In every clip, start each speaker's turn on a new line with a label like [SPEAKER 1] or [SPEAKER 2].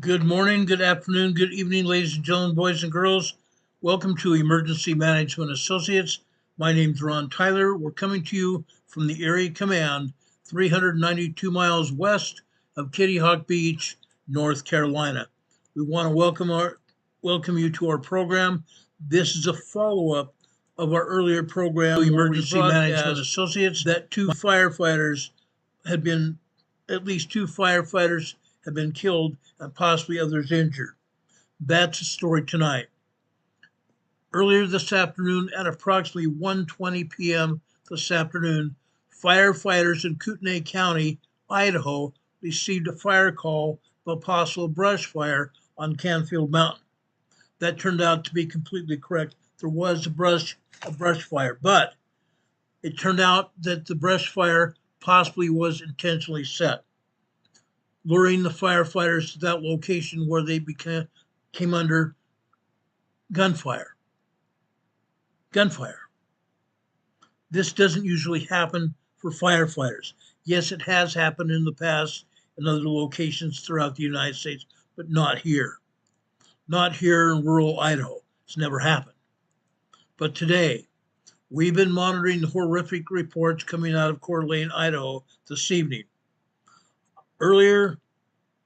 [SPEAKER 1] Good morning, good afternoon, good evening, ladies and gentlemen, boys and girls. Welcome to Emergency Management Associates. My name's Ron Tyler. We're coming to you from the Area Command, 392 miles west of Kitty Hawk Beach, North Carolina. We want to welcome you to our program. This is a follow-up of our earlier program, Emergency Management Associates, that at least two firefighters have been killed and possibly others injured. That's the story tonight. Earlier this afternoon at approximately 1:20 p.m. this afternoon, firefighters in Kootenai County, Idaho, received a fire call of a possible brush fire on Canfield Mountain. That turned out to be completely correct. There was a brush fire, but it turned out that the brush fire possibly was intentionally set, luring the firefighters to that location where they came under gunfire. This doesn't usually happen for firefighters. Yes, it has happened in the past in other locations throughout the United States, but not here. Not here in rural Idaho. It's never happened. But today, we've been monitoring the horrific reports coming out of Coeur d'Alene, Idaho this evening. Earlier,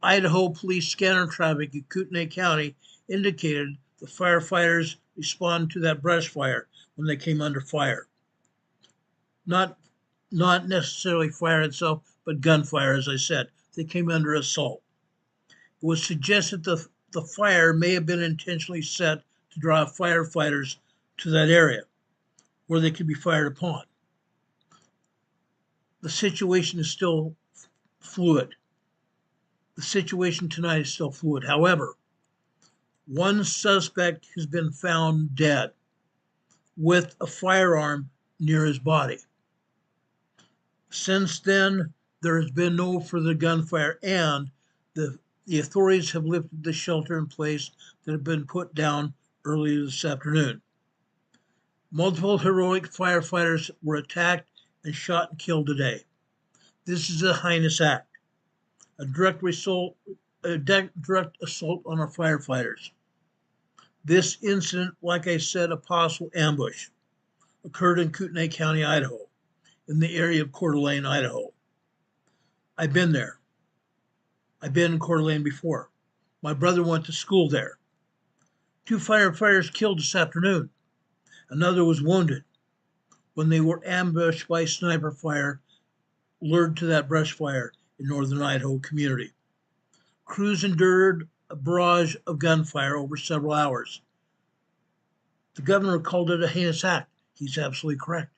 [SPEAKER 1] Idaho police scanner traffic in Kootenai County indicated the firefighters responded to that brush fire when they came under fire. Not necessarily fire itself, but gunfire, as I said. They came under assault. It was suggested the fire may have been intentionally set to draw firefighters to that area where they could be fired upon. The situation is still fluid. The situation tonight is still fluid. However, one suspect has been found dead with a firearm near his body. Since then, there has been no further gunfire, and the authorities have lifted the shelter in place that had been put down earlier this afternoon. Multiple heroic firefighters were attacked and shot and killed today. This is a heinous act, a direct assault on our firefighters. This incident, like I said, a possible ambush, occurred in Kootenai County, Idaho, in the area of Coeur d'Alene, Idaho. I've been there. I've been in Coeur d'Alene before. My brother went to school there. 2 firefighters killed this afternoon. Another was wounded when they were ambushed by sniper fire, lured to that brush fire in northern Idaho community. Crews endured a barrage of gunfire over several hours. The governor called it a heinous act. He's absolutely correct.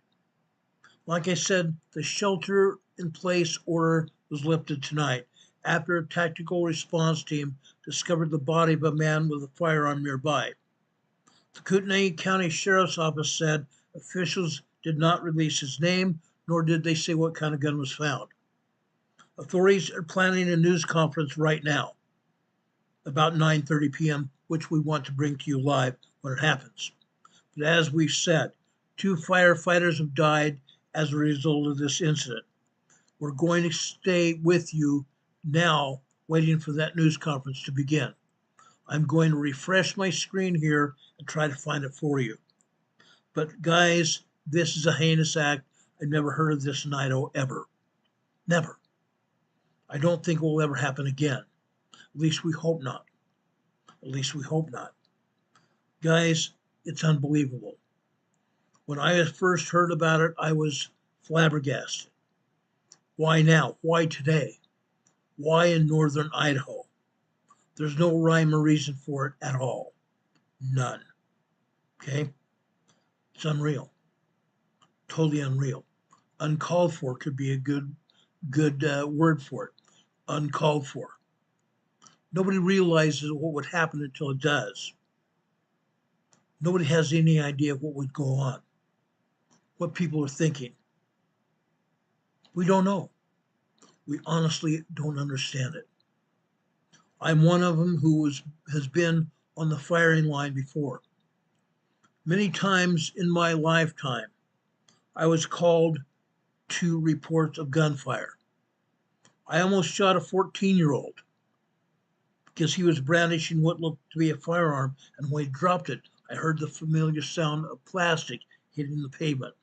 [SPEAKER 1] Like I said, the shelter in place order was lifted tonight after a tactical response team discovered the body of a man with a firearm nearby. The Kootenai County Sheriff's Office said officials did not release his name, nor did they say what kind of gun was found. Authorities are planning a news conference right now, about 9:30 p.m., which we want to bring to you live when it happens. But as we've said, 2 firefighters have died as a result of this incident. We're going to stay with you now, waiting for that news conference to begin. I'm going to refresh my screen here and try to find it for you. But guys, this is a heinous act. I've never heard of this in Idaho ever. Never. I don't think it will ever happen again. At least we hope not. At least we hope not. Guys, it's unbelievable. When I first heard about it, I was flabbergasted. Why now? Why today? Why in northern Idaho? There's no rhyme or reason for it at all. None. Okay? It's unreal. Totally unreal. Uncalled for could be a good word for it. Uncalled for. Nobody realizes what would happen until it does. Nobody has any idea of what would go on, what people are thinking. We don't know. We honestly don't understand it. I'm one of them who has been on the firing line before. Many times in my lifetime, I was called to reports of gunfire. I almost shot a 14-year-old. because he was brandishing what looked to be a firearm, and when he dropped it, I heard the familiar sound of plastic hitting the pavement.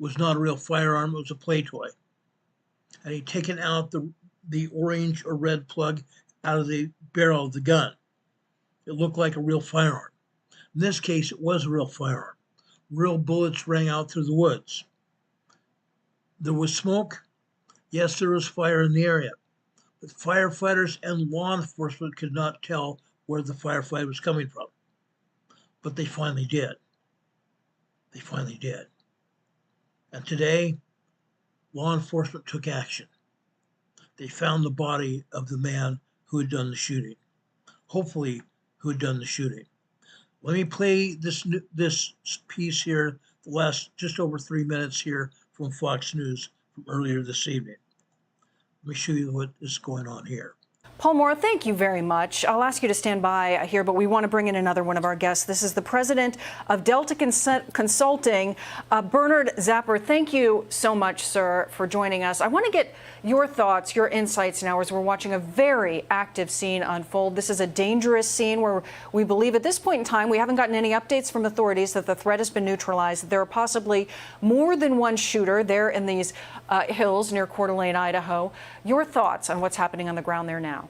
[SPEAKER 1] It was not a real firearm, it was a play toy. And he'd taken out the orange or red plug out of the barrel of the gun. It looked like a real firearm. In this case, it was a real firearm. Real bullets rang out through the woods. There was smoke. Yes, there was fire in the area. But firefighters and law enforcement could not tell where the firefight was coming from. But they finally did. They finally did. And today, law enforcement took action. They found the body of the man who had done the shooting. Hopefully, who had done the shooting. Let me play this piece here, the last just over 3 minutes here from Fox News from earlier this evening. Let me show you what is going on here.
[SPEAKER 2] Paul Moore, thank you very much. I'll ask you to stand by here, but we want to bring in another one of our guests. This is the president of Delta Consulting, Bernard Zapper. Thank you so much, sir, for joining us. I want to get your thoughts, your insights now as we're watching a very active scene unfold. This is a dangerous scene where we believe at this point in time, we haven't gotten any updates from authorities that the threat has been neutralized. There are possibly more than one shooter there in these hills near Coeur d'Alene, Idaho. Your thoughts on what's happening on the ground there now?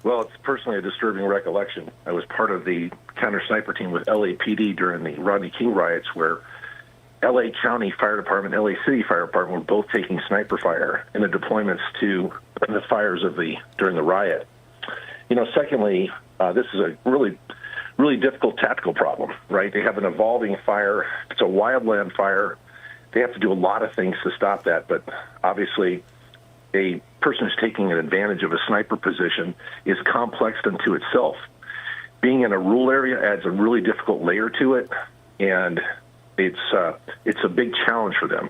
[SPEAKER 3] Well, it's personally a disturbing recollection. I was part of the counter-sniper team with LAPD during the Rodney King riots, where LA County Fire Department, LA City Fire Department were both taking sniper fire in the deployments to the fires during the riot. You know, secondly, this is a really difficult tactical problem, right? They have an evolving fire. It's a wildland fire. They have to do a lot of things to stop that, but obviously a person who's taking an advantage of a sniper position is complex unto itself. Being in a rural area adds a really difficult layer to it, and it's a big challenge for them.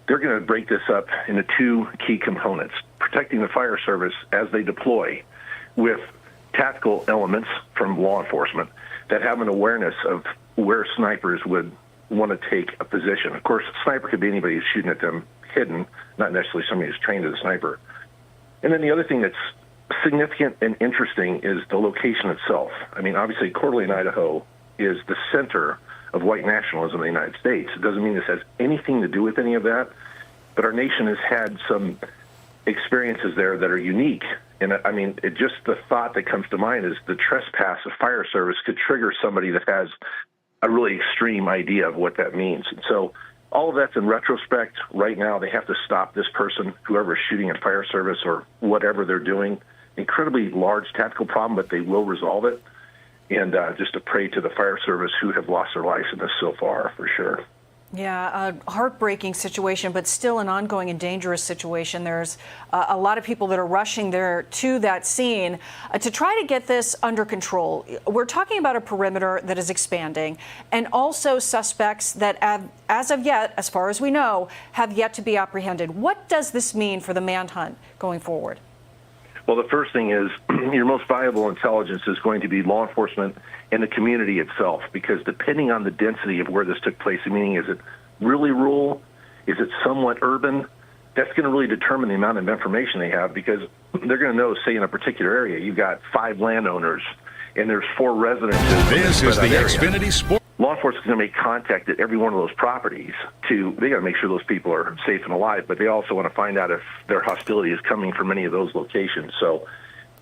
[SPEAKER 3] They're going to break this up into two key components: protecting the fire service as they deploy, with tactical elements from law enforcement that have an awareness of where snipers would want to take a position. Of course, a sniper could be anybody who's shooting at them hidden, not necessarily somebody who's trained as a sniper. And then the other thing that's significant and interesting is the location itself. I mean, obviously, Coeur d'Alene, Idaho is the center of white nationalism in the United States. It doesn't mean this has anything to do with any of that, but our nation has had some experiences there that are unique. And I mean, just the thought that comes to mind is the trespass of fire service could trigger somebody that has a really extreme idea of what that means. And so all of that's in retrospect. Right now, they have to stop this person, whoever is shooting at fire service or whatever they're doing. Incredibly large tactical problem, but they will resolve it. And just to pray to the fire service who have lost their lives in this so far, for sure.
[SPEAKER 2] Yeah, a heartbreaking situation, but still an ongoing and dangerous situation. There's a lot of people that are rushing there to that scene to try to get this under control. We're talking about a perimeter that is expanding, and also suspects that, as of yet, as far as we know, have yet to be apprehended. What does this mean for the manhunt going forward?
[SPEAKER 3] Well, the first thing is your most valuable intelligence is going to be law enforcement and the community itself, because depending on the density of where this took place, meaning is it really rural, is it somewhat urban, that's going to really determine the amount of information they have, because they're going to know, say, in a particular area, you've got 5 landowners and there's 4 residences.
[SPEAKER 4] This is the Xfinity Sport.
[SPEAKER 3] Law enforcement is going to make contact at every one of those properties. They got to make sure those people are safe and alive, but they also want to find out if their hostility is coming from any of those locations. So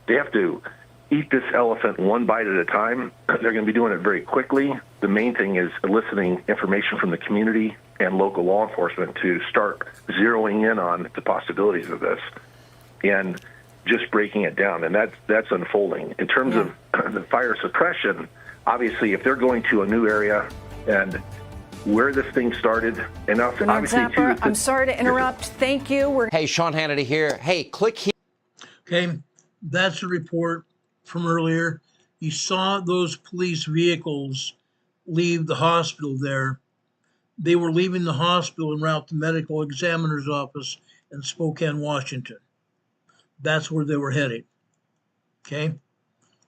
[SPEAKER 3] they have to eat this elephant one bite at a time. They're going to be doing it very quickly. The main thing is eliciting information from the community and local law enforcement to start zeroing in on the possibilities of this and just breaking it down. And that's unfolding. In terms of the fire suppression, obviously, if they're going to a new area and where this thing started, and obviously,
[SPEAKER 2] Zapper, I'm sorry to interrupt. Thank you.
[SPEAKER 5] Hey, Sean Hannity here. Hey, click here.
[SPEAKER 1] Okay, that's a report from earlier. You saw those police vehicles leave the hospital there. They were leaving the hospital en route to the medical examiner's office in Spokane, Washington. That's where they were heading. Okay,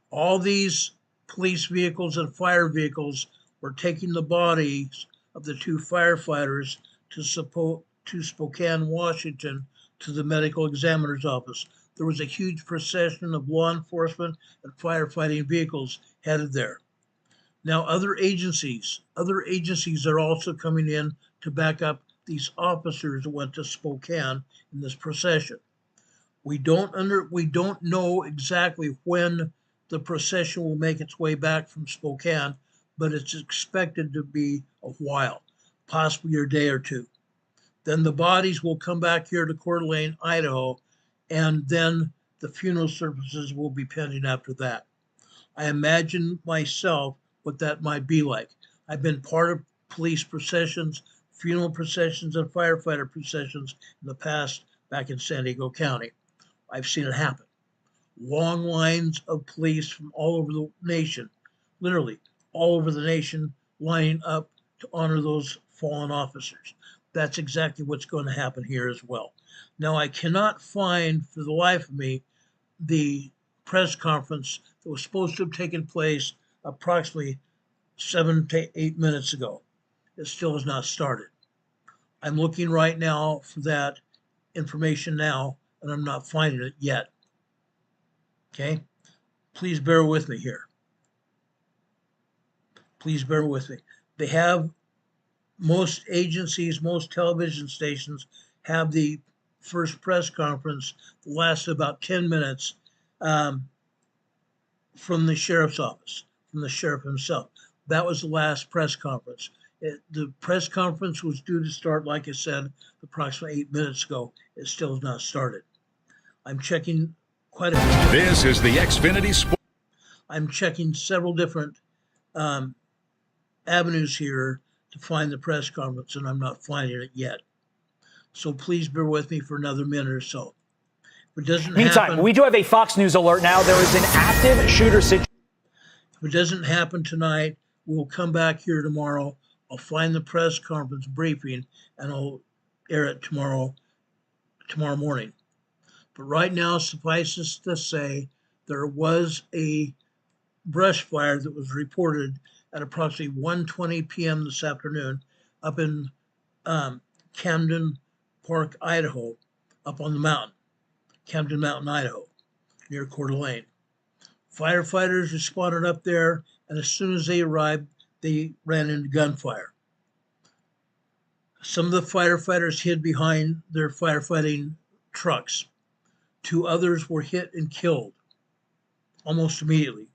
[SPEAKER 1] all these police vehicles and fire vehicles were taking the bodies of the 2 firefighters to Spokane, Washington, to the medical examiner's office. there was a huge procession of law enforcement and firefighting vehicles headed there. Now, other agencies are also coming in to back up these officers that went to Spokane in this procession. We don't know exactly when the procession will make its way back from Spokane, but it's expected to be a while, possibly a day or two. Then the bodies will come back here to Coeur d'Alene, Idaho, and then the funeral services will be pending after that. I imagine myself what that might be like. I've been part of police processions, funeral processions, and firefighter processions in the past back in San Diego County. I've seen it happen. Long lines of police from all over the nation, literally all over the nation, lining up to honor those fallen officers. That's exactly what's going to happen here as well. Now, I cannot find for the life of me the press conference that was supposed to have taken place approximately 7 to 8 minutes ago. It still has not started. I'm looking right now for that information now, and I'm not finding it yet. Okay? Please bear with me here. Please bear with me. They have, most agencies, most television stations have the first press conference that lasts about 10 minutes from the sheriff's office, from the sheriff himself. That was the last press conference. The press conference was due to start, like I said, approximately 8 minutes ago. It still has not started. I'm checking quite a few.
[SPEAKER 4] This is the Xfinity Sport.
[SPEAKER 1] I'm checking several different avenues here to find the press conference, and I'm not finding it yet. So please bear with me for another minute or so. If it doesn't
[SPEAKER 6] Meantime,
[SPEAKER 1] happen,
[SPEAKER 6] we do have a Fox News alert now. There is an active shooter situation.
[SPEAKER 1] if it doesn't happen tonight, we'll come back here tomorrow. I'll find the press conference briefing and I'll air it tomorrow morning. But right now, suffices to say, there was a brush fire that was reported at approximately 1:20 p.m. this afternoon up in Camden Park, Idaho, up on the mountain, Camden Mountain, Idaho, near Coeur d'Alene. Firefighters responded up there, and as soon as they arrived, they ran into gunfire. Some of the firefighters hid behind their firefighting trucks. 2 others were hit and killed almost immediately.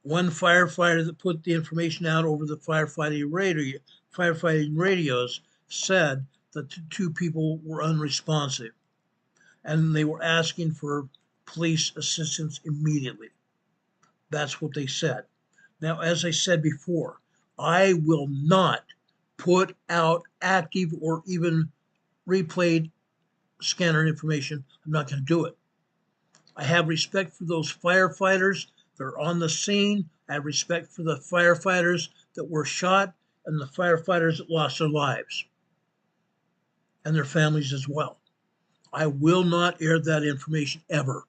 [SPEAKER 1] One firefighter that put the information out over the firefighting radios said that the 2 people were unresponsive and they were asking for police assistance immediately. That's what they said. Now, as I said before, I will not put out active or even replayed scanner information. I'm not going to do it. I have respect for those firefighters that are on the scene. I have respect for the firefighters that were shot and the firefighters that lost their lives and their families as well. I will not air that information ever.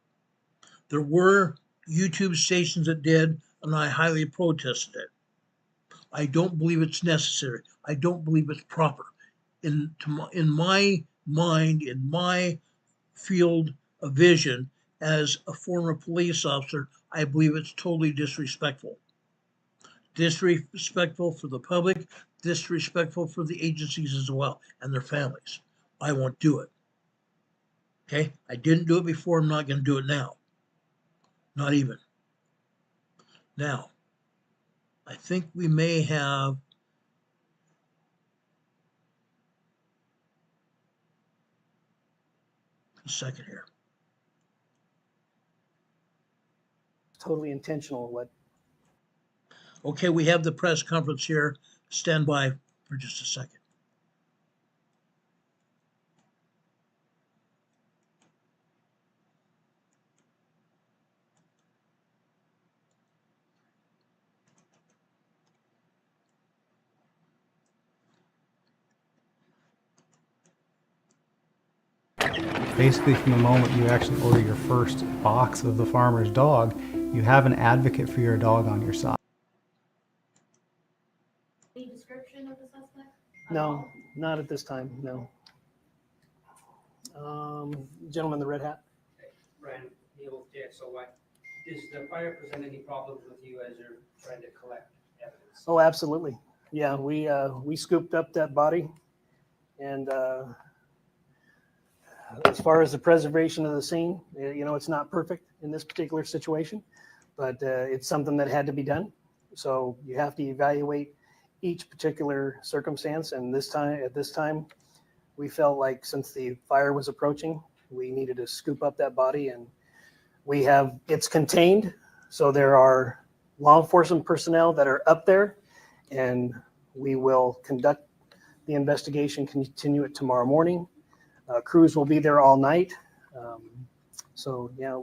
[SPEAKER 1] There were YouTube stations that did, and I highly protested it. I don't believe it's necessary. I don't believe it's proper. In my mind, in my field of vision as a former police officer, I believe it's totally disrespectful. Disrespectful for the public, disrespectful for the agencies as well and their families. I won't do it. Okay? I didn't do it before. I'm not going to do it now. Not even. Now, I think we may have a second here.
[SPEAKER 7] Totally intentional. What?
[SPEAKER 1] Okay, we have the press conference here. Stand by for just a second.
[SPEAKER 8] Basically, from the moment you actually order your first box of the farmer's dog, you have an advocate for your dog on your side.
[SPEAKER 9] Any description of the suspect?
[SPEAKER 7] No, not at this time. No. Gentleman in the red hat.
[SPEAKER 10] friend, Neil JXOY. Does the fire present any problems with you as you're trying to collect evidence?
[SPEAKER 7] Oh, absolutely. Yeah, we scooped up that body, and as far as the preservation of the scene, it's not perfect in this particular situation, but it's something that had to be done. So you have to evaluate each particular circumstance, and at this time, we felt like since the fire was approaching, we needed to scoop up that body, and it's contained. So there are law enforcement personnel that are up there, and we will conduct the investigation, continue it tomorrow morning. Crews will be there all night. So yeah,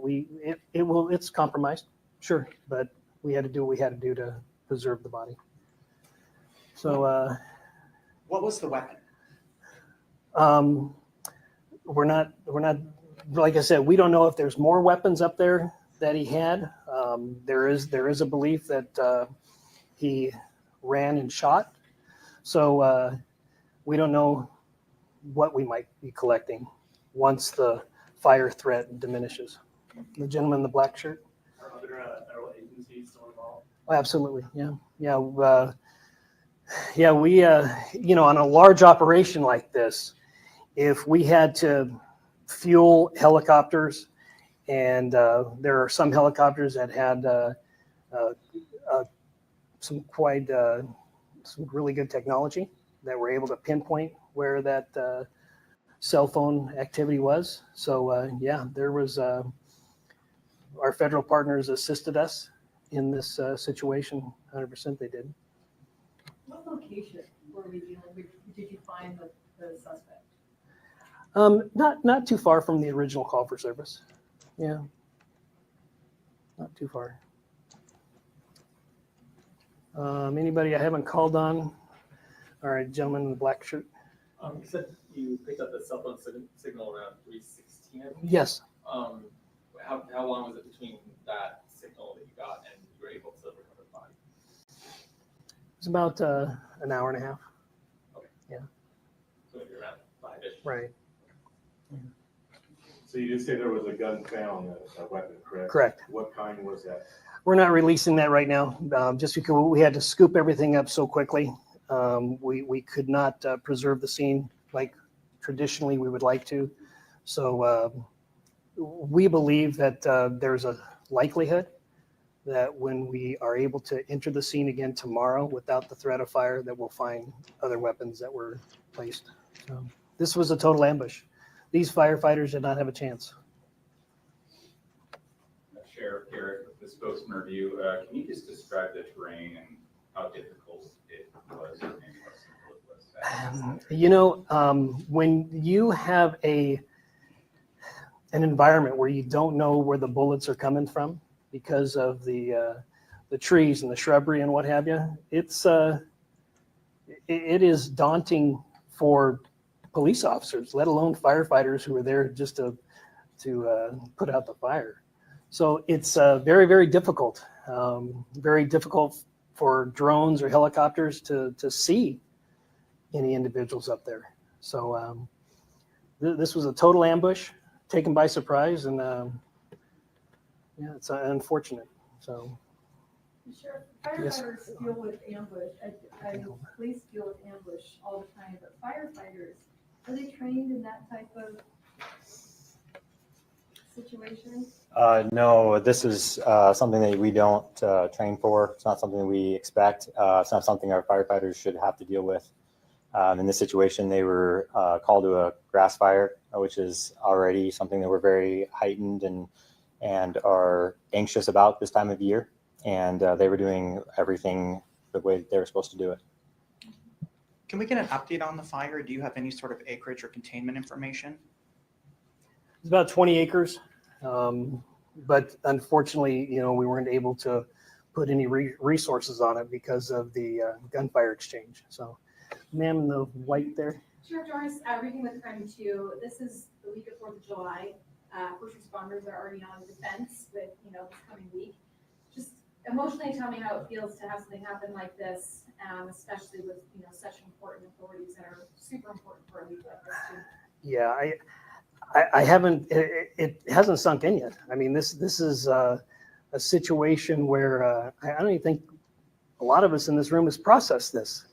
[SPEAKER 7] it's compromised, sure, but we had to do what we had to do to preserve the body. So
[SPEAKER 11] what was the weapon?
[SPEAKER 7] We're not, like I said, we don't know if there's more weapons up there that he had. There is a belief that he ran and shot. So we don't know what we might be collecting once the fire threat diminishes. The gentleman in the black shirt.
[SPEAKER 11] Are other federal agencies still involved?
[SPEAKER 7] Oh, absolutely, yeah. We on a large operation like this, if we had to fuel helicopters, and there are some helicopters that had some really good technology that were able to pinpoint where that cell phone activity was. So there was our federal partners assisted us in this situation. 100% they did.
[SPEAKER 9] What location were we dealing with? Did you find the suspect?
[SPEAKER 7] Not too far from the original call for service. Yeah, not too far. Anybody I haven't called on? All right, gentleman in the black shirt.
[SPEAKER 12] You said you picked up the cell phone signal around 3:16, I think?
[SPEAKER 7] Yes.
[SPEAKER 12] How long was it between that signal that you got and you were able to recover the body?
[SPEAKER 7] It's about an hour and a half.
[SPEAKER 12] Okay.
[SPEAKER 7] Yeah.
[SPEAKER 12] So maybe around 5-ish.
[SPEAKER 7] Right.
[SPEAKER 13] So you did say there was a gun found, a weapon, correct?
[SPEAKER 7] Correct.
[SPEAKER 13] What kind was that?
[SPEAKER 7] We're not releasing that right now, just because we had to scoop everything up so quickly. We could not preserve the scene like traditionally we would like to. So we believe that there's a likelihood that when we are able to enter the scene again tomorrow without the threat of fire, that we'll find other weapons that were placed. So this was a total ambush. These firefighters did not have a chance.
[SPEAKER 14] Sheriff Garrett, with this spokesman review, can you just describe the terrain and how difficult it was and how simple it was?
[SPEAKER 7] When you have an environment where you don't know where the bullets are coming from because of the trees and the shrubbery and what have you, it is daunting for police officers, let alone firefighters who are there just to put out the fire. So it's very, very difficult. Very difficult for drones or helicopters to see any individuals up there. So this was a total ambush, taken by surprise, and it's unfortunate. So.
[SPEAKER 9] Sure, firefighters deal with ambush. Police deal with ambush all the time, but firefighters, are they trained in that type of situation?
[SPEAKER 15] No, this is something that we don't train for. It's not something we expect. It's not something our firefighters should have to deal with. In this situation, they were called to a grass fire, which is already something that we're very heightened and are anxious about this time of year. And they were doing everything the way they were supposed to do it.
[SPEAKER 11] Can we get an update on the fire? Do you have any sort of acreage or containment information?
[SPEAKER 7] It's about 20 acres. But unfortunately, we weren't able to put any resources on it because of the gunfire exchange. So, ma'am in the white there.
[SPEAKER 9] Sure, Doris, reading with Crime 2, this is the week of 4th of July. First responders are already on defense with, this coming week. Just emotionally tell me how it feels to have something happen like this, especially with, such important authorities that are super important for a week like this too.
[SPEAKER 7] Yeah, I haven't, it hasn't sunk in yet. I mean, this is a situation where I don't even think a lot of us in this room has processed this.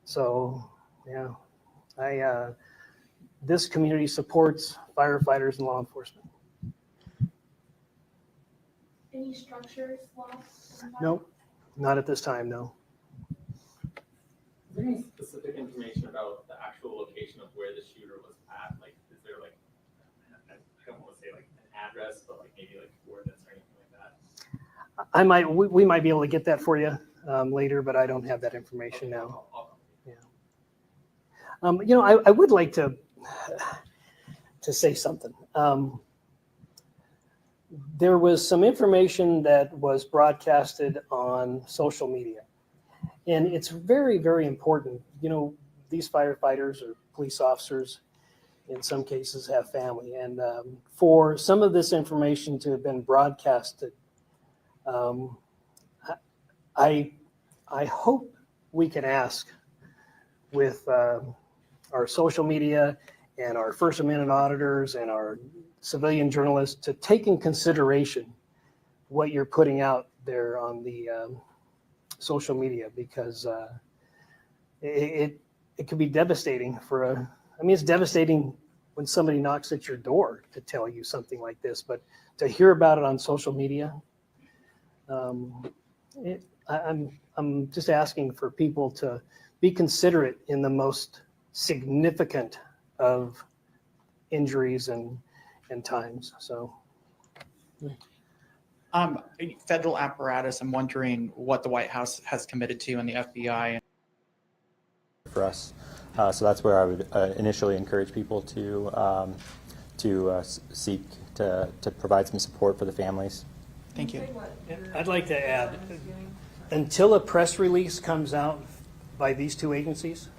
[SPEAKER 7] So, yeah, this community supports firefighters and law enforcement.
[SPEAKER 9] Any structures lost?
[SPEAKER 7] Nope, not at this time, no.
[SPEAKER 12] Is there any specific information about the actual location of where the shooter was at? Like, is there like, I don't want to say like an address, but like maybe like coordinates or anything like that?
[SPEAKER 7] We might be able to get that for you later, but I don't have that information now. Yeah. You know, I would like to say something. There was some information that was broadcasted on social media. And it's very, very important. You know, these firefighters or police officers, in some cases, have family. And for some of this information to have been broadcasted, I hope we can ask with our social media and our First Amendment auditors and our civilian journalists to take in consideration what you're putting out there on the social media, because it could be devastating for I mean, it's devastating when somebody knocks at your door to tell you something like this, but to hear about it on social media, I'm just asking for people to be considerate in the most significant of injuries and times. So.
[SPEAKER 11] Federal apparatus, I'm wondering what the White House has committed to and the FBI.
[SPEAKER 15] For us. So that's where I would initially encourage people to seek to provide some support for the families.
[SPEAKER 11] Thank you.
[SPEAKER 7] I'd like to add, until a press release comes out by these two agencies,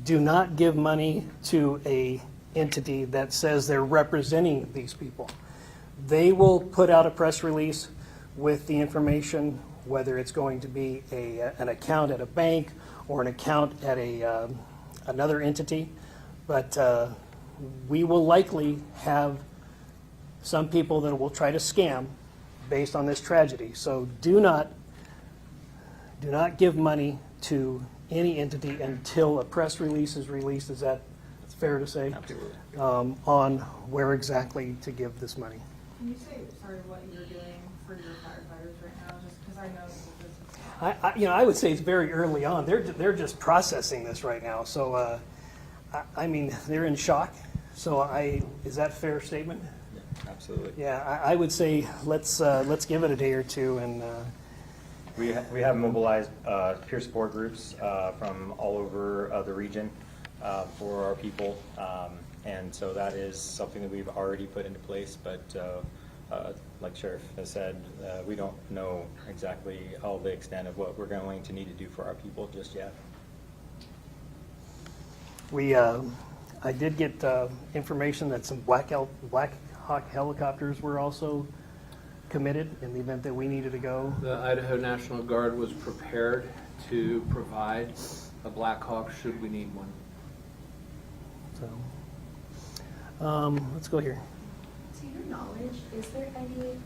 [SPEAKER 7] do not give money to a entity that says they're representing these people. They will put out a press release with the information, whether it's going to be an account at a bank or an account at another entity, but we will likely have some people that will try to scam based on this tragedy. So do not give money to any entity until a press release is released. Is that fair to say?
[SPEAKER 15] Absolutely.
[SPEAKER 7] On where exactly to give this money.
[SPEAKER 9] Can you say, sorry, what you're doing for your firefighters right now? Just because I know this is...
[SPEAKER 7] I would say it's very early on. They're just processing this right now. So, I mean, they're in shock. So, is that a fair statement?
[SPEAKER 15] Yeah, absolutely.
[SPEAKER 7] Yeah, I would say let's give it a day or two, and
[SPEAKER 15] we have mobilized peer support groups from all over the region for our people, and so that is something that we've already put into place. But like Sheriff has said, we don't know exactly all the extent of what we're going to need to do for our people just yet.
[SPEAKER 7] I did get information that some Black Hawk helicopters were also committed in the event that we needed to go.
[SPEAKER 16] The Idaho National Guard was prepared to provide a Black Hawk should we need one.
[SPEAKER 7] So, let's go here.
[SPEAKER 17] To your knowledge, is there any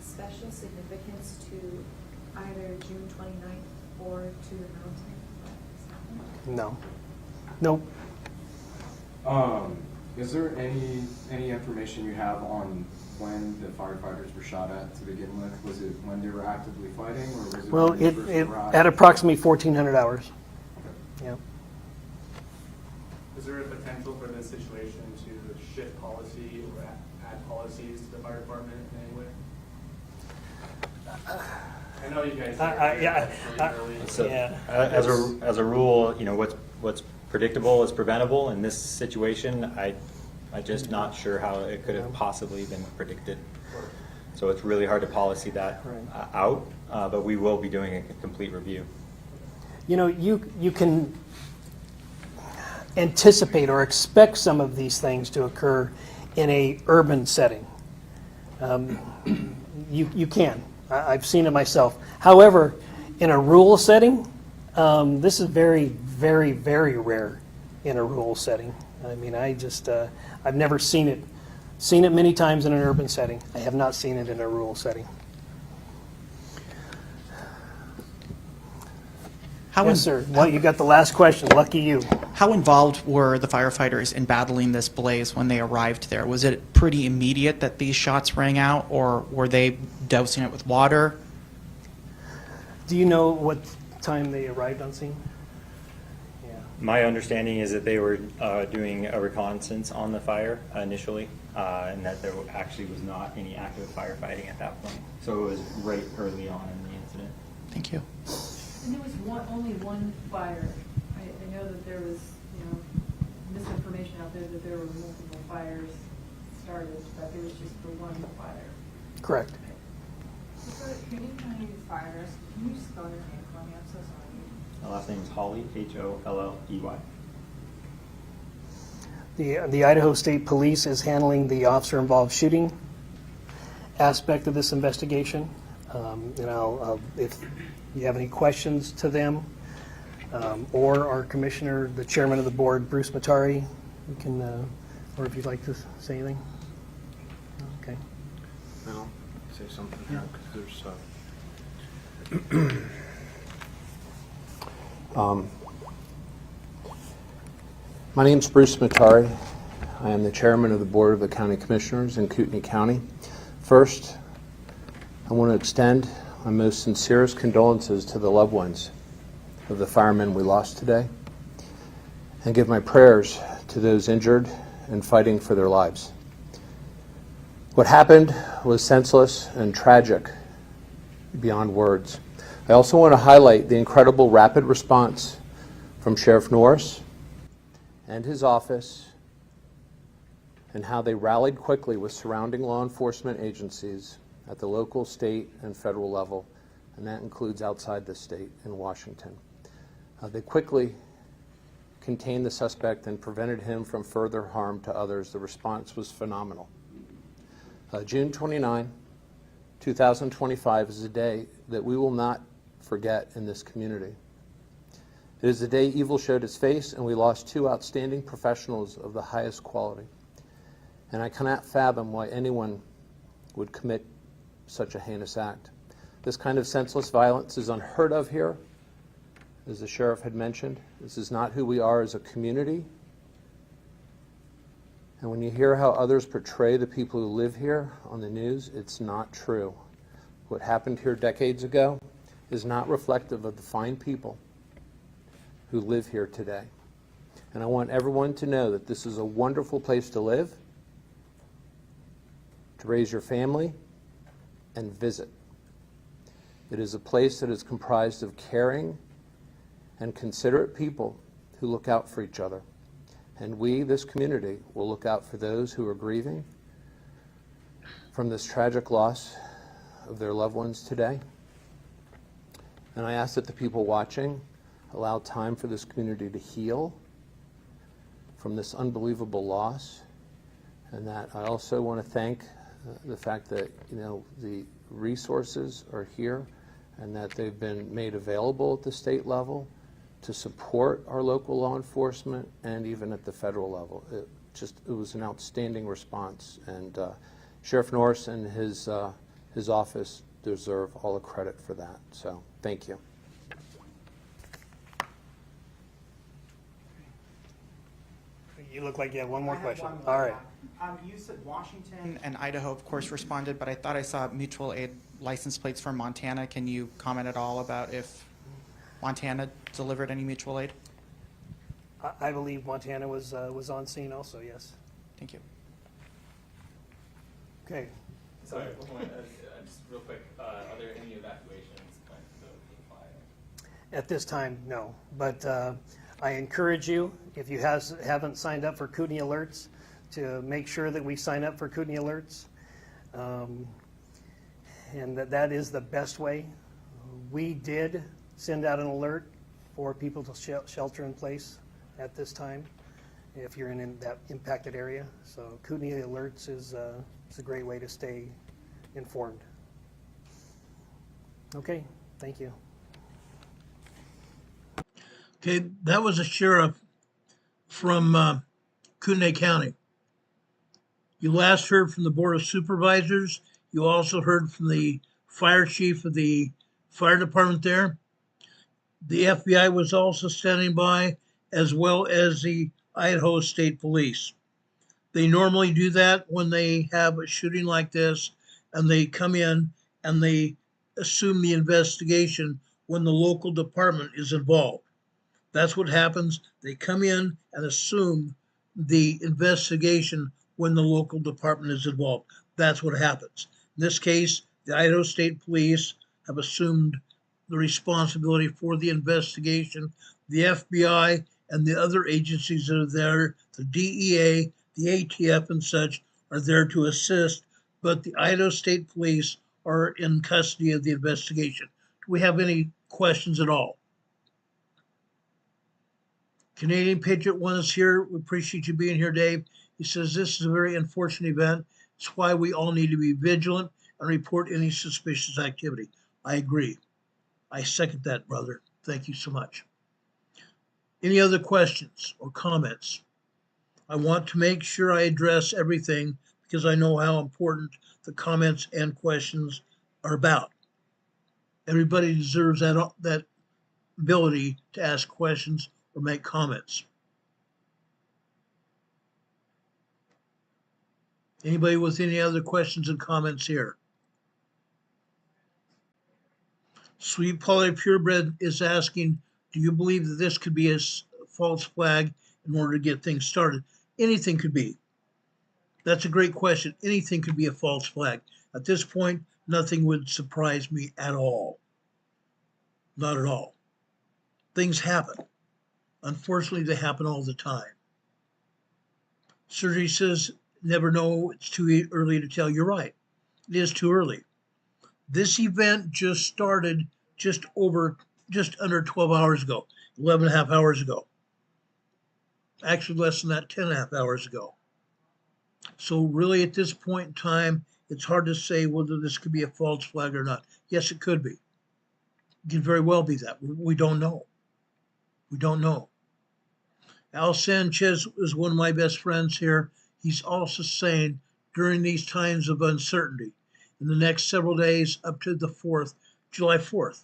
[SPEAKER 17] special significance to either June 29th or to the mountain?
[SPEAKER 7] No. Nope.
[SPEAKER 18] Is there any information you have on when the firefighters were shot at to begin with? Was it when they were actively fighting, or was it?
[SPEAKER 7] Well,
[SPEAKER 18] when they first arrived?
[SPEAKER 7] at approximately 1,400 hours. Okay. Yeah.
[SPEAKER 13] Is there a potential for this situation to shift policy or add policies to the fire department in any way? I know you guys.
[SPEAKER 15] As a rule, you know, what's predictable is preventable. In this situation, I'm just not sure how it could have possibly been predicted. So it's really hard to policy that out, but we will be doing a complete review.
[SPEAKER 7] You know, you can anticipate or expect some of these things to occur in a urban setting. You can. I've seen it myself. However, in a rural setting, this is very, very, very rare in a rural setting. I mean, I've never seen it many times in an urban setting. I have not seen it in a rural setting. Yes, sir. Well, you got the last question. Lucky you.
[SPEAKER 11] How involved were the firefighters in battling this blaze when they arrived there? Was it pretty immediate that these shots rang out, or were they dousing it with water?
[SPEAKER 7] Do you know what time they arrived on scene?
[SPEAKER 15] My understanding is that they were doing a reconnaissance on the fire initially, and that there actually was not any active firefighting at that point. So it was right early on in the incident.
[SPEAKER 11] Thank you.
[SPEAKER 19] And there was only one fire. I know that there was, misinformation out there that there were multiple fires started, but there was just the one fire.
[SPEAKER 7] Correct.
[SPEAKER 17] So for County County Fires, can you spell your name for me? I'm so sorry.
[SPEAKER 15] My last name is Holley, Holley.
[SPEAKER 7] The Idaho State Police is handling the officer-involved shooting aspect of this investigation. If you have any questions to them, or our commissioner, the chairman of the board, Bruce Matari, you can, or if you'd like to say anything. Okay.
[SPEAKER 16] I'll say something here because there's. My name's Bruce Matari. I am the chairman of the board of the county commissioners in Kootenai County. First, I want to extend my most sincerest condolences to the loved ones of the firemen we lost today, and give my prayers to those injured and fighting for their lives. What happened was senseless and tragic beyond words. I also want to highlight the incredible rapid response from Sheriff Norris and his office, and how they rallied quickly with surrounding law enforcement agencies at the local, state, and federal level, and that includes outside the state in Washington. They quickly contained the suspect and prevented him from further harm to others. The response was phenomenal. June 29, 2025 is a day that we will not forget in this community. It is the day evil showed its face, and we lost two outstanding professionals of the highest quality. And I cannot fathom why anyone would commit such a heinous act. This kind of senseless violence is unheard of here, as the sheriff had mentioned. This is not who we are as a community. And when you hear how others portray the people who live here on the news, it's not true. What happened here decades ago is not reflective of the fine people who live here today. And I want everyone to know that this is a wonderful place to live, to raise your family, and visit. It is a place that is comprised of caring and considerate people who look out for each other. And we, this community, will look out for those who are grieving from this tragic loss of their loved ones today. And I ask that the people watching allow time for this community to heal from this unbelievable loss. And that I also want to thank the fact that, the resources are here and that they've been made available at the state level to support our local law enforcement and even at the federal level. It was an outstanding response, and Sheriff Norris and his office deserve all the credit for that. So thank you.
[SPEAKER 7] You look like you have one more question. All right.
[SPEAKER 11] You said Washington and Idaho, of course, responded, but I thought I saw mutual aid license plates from Montana. Can you comment at all about if Montana delivered any mutual aid?
[SPEAKER 7] I believe Montana was on scene also, yes.
[SPEAKER 11] Thank you.
[SPEAKER 7] Okay.
[SPEAKER 12] Sorry, just real quick, are there any evacuations planned for the fire?
[SPEAKER 7] At this time, no. But I encourage you, if you haven't signed up for Kootenai Alerts, to make sure that we sign up for Kootenai Alerts. And that is the best way. We did send out an alert for people to shelter in place at this time if you're in that impacted area. So Kootenai Alerts is a great way to stay informed. Okay, thank you.
[SPEAKER 1] Okay, that was a sheriff from Kootenai County. You last heard from the Board of Supervisors. You also heard from the fire chief of the fire department there. The FBI was also standing by, as well as the Idaho State Police. They normally do that when they have a shooting like this, and they come in and they assume the investigation when the local department is involved. That's what happens. They come in and assume the investigation when the local department is involved. That's what happens. In this case, the Idaho State Police have assumed the responsibility for the investigation. The FBI and the other agencies that are there, the DEA, the ATF and such, are there to assist, but the Idaho State Police are in custody of the investigation. Do we have any questions at all? Canadian Patriot One is here. We appreciate you being here, Dave. He says this is a very unfortunate event. It's why we all need to be vigilant and report any suspicious activity. I agree. I second that, brother. Thank you so much. Any other questions or comments? I want to make sure I address everything because I know how important the comments and questions are about. Everybody deserves that ability to ask questions or make comments. Anybody with any other questions and comments here? Sweet Polly Purebred is asking, do you believe that this could be a false flag in order to get things started? Anything could be. That's a great question. Anything could be a false flag. At this point, nothing would surprise me at all. Not at all. Things happen. Unfortunately, they happen all the time. Surgery says, never know, it's too early to tell. You're right. It is too early. This event just started just under 12 hours ago, 11 and a half hours ago. Actually, less than that, 10 and a half hours ago. So really at this point in time, it's hard to say whether this could be a false flag or not. Yes, it could be. It could very well be that. We don't know. We don't know. Al Sanchez is one of my best friends here. He's also saying during these times of uncertainty, in the next several days up to the 4th, July 4th.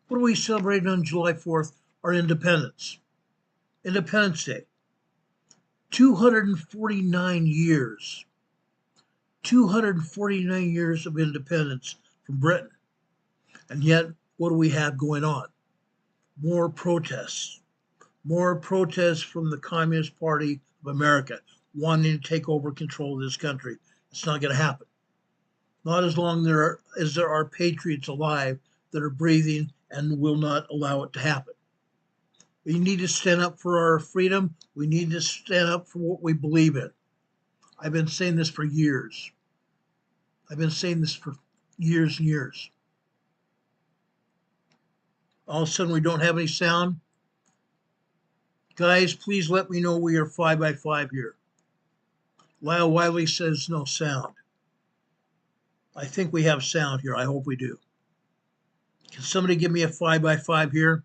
[SPEAKER 1] What are we celebrating on July 4th? Our independence. Independence Day. 249 years. 249 years of independence from Britain. And yet, what do we have going on? More protests. More protests from the Communist Party of America wanting to take over control of this country. It's not going to happen. Not as long as there are patriots alive that are breathing and will not allow it to happen. We need to stand up for our freedom. We need to stand up for what we believe in. I've been saying this for years. I've been saying this for years and years. All of a sudden we don't have any sound. Guys, please let me know we are 5 by 5 here. Lyle Wiley says no sound. I think we have sound here. I hope we do. Can somebody give me a 5 by 5 here?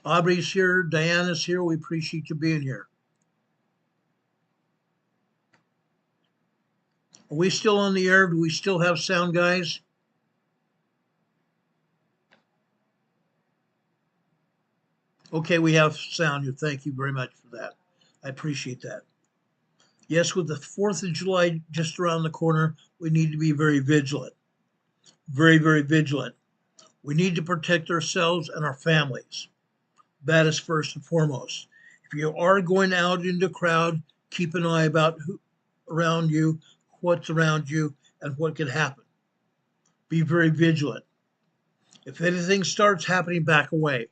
[SPEAKER 1] Aubrey's here. Diana's here. We appreciate you being here. Are we still on the air? Do we still have sound, guys? Okay, we have sound here. Thank you very much for that. I appreciate that. Yes, with the 4th of July just around the corner, we need to be very vigilant. Very, very vigilant. We need to protect ourselves and our families. That is first and foremost. If you are going out into a crowd, keep an eye about who around you, what's around you, and what could happen. Be very vigilant. If anything starts happening, back away.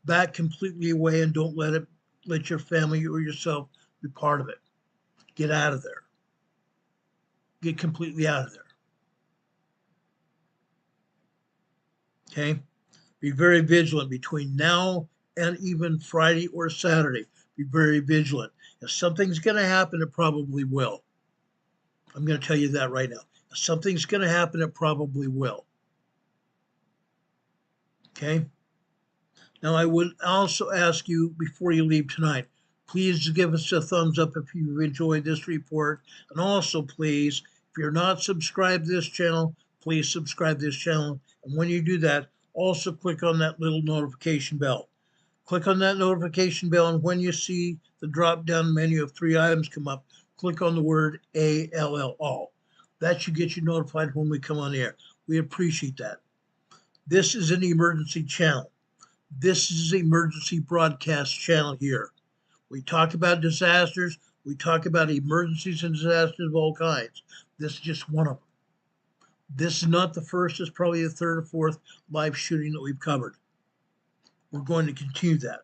[SPEAKER 1] Back completely away and don't let your family or yourself be part of it. Get out of there. Get completely out of there. Okay? Be very vigilant between now and even Friday or Saturday. Be very vigilant. If something's going to happen, it probably will. I'm going to tell you that right now. If something's going to happen, it probably will. Okay? Now, I would also ask you before you leave tonight, please give us a thumbs up if you've enjoyed this report. And also, please, if you're not subscribed to this channel, please subscribe to this channel. And when you do that, also click on that little notification bell. Click on that notification bell, and when you see the drop-down menu of 3 items come up, click on the word ALL, all. That should get you notified when we come on the air. We appreciate that. This is an emergency channel. This is an emergency broadcast channel here. We talk about disasters. We talk about emergencies and disasters of all kinds. This is just one of them. This is not the first. It's probably the third or fourth live shooting that we've covered. We're going to continue that.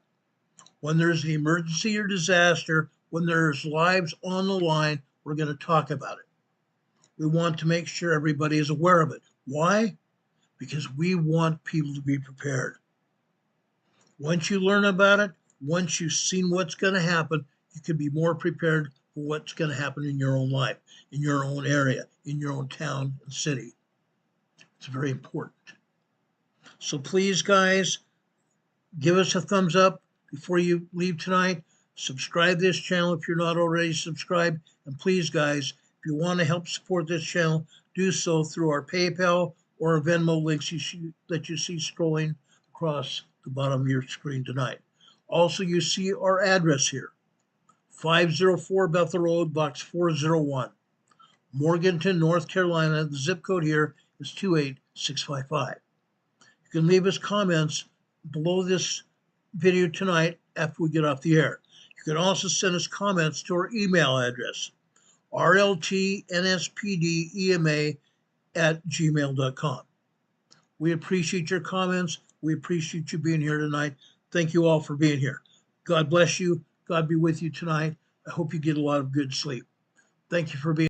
[SPEAKER 1] When there's an emergency or disaster, when there's lives on the line, we're going to talk about it. We want to make sure everybody is aware of it. Why? Because we want people to be prepared. Once you learn about it, once you've seen what's going to happen, you can be more prepared for what's going to happen in your own life, in your own area, in your own town and city. It's very important. So please, guys, give us a thumbs up before you leave tonight. Subscribe to this channel if you're not already subscribed. And please, guys, if you want to help support this channel, do so through our PayPal or our Venmo links that you see scrolling across the bottom of your screen tonight. Also, you see our address here, 504 Bethel Road, Box 401, Morganton, North Carolina. The zip code here is 28655. You can leave us comments below this video tonight after we get off the air. You can also send us comments to our email address, rltnspdema@gmail.com. We appreciate your comments. We appreciate you being here tonight. Thank you all for being here. God bless you. God be with you tonight. I hope you get a lot of good sleep. Thank you for being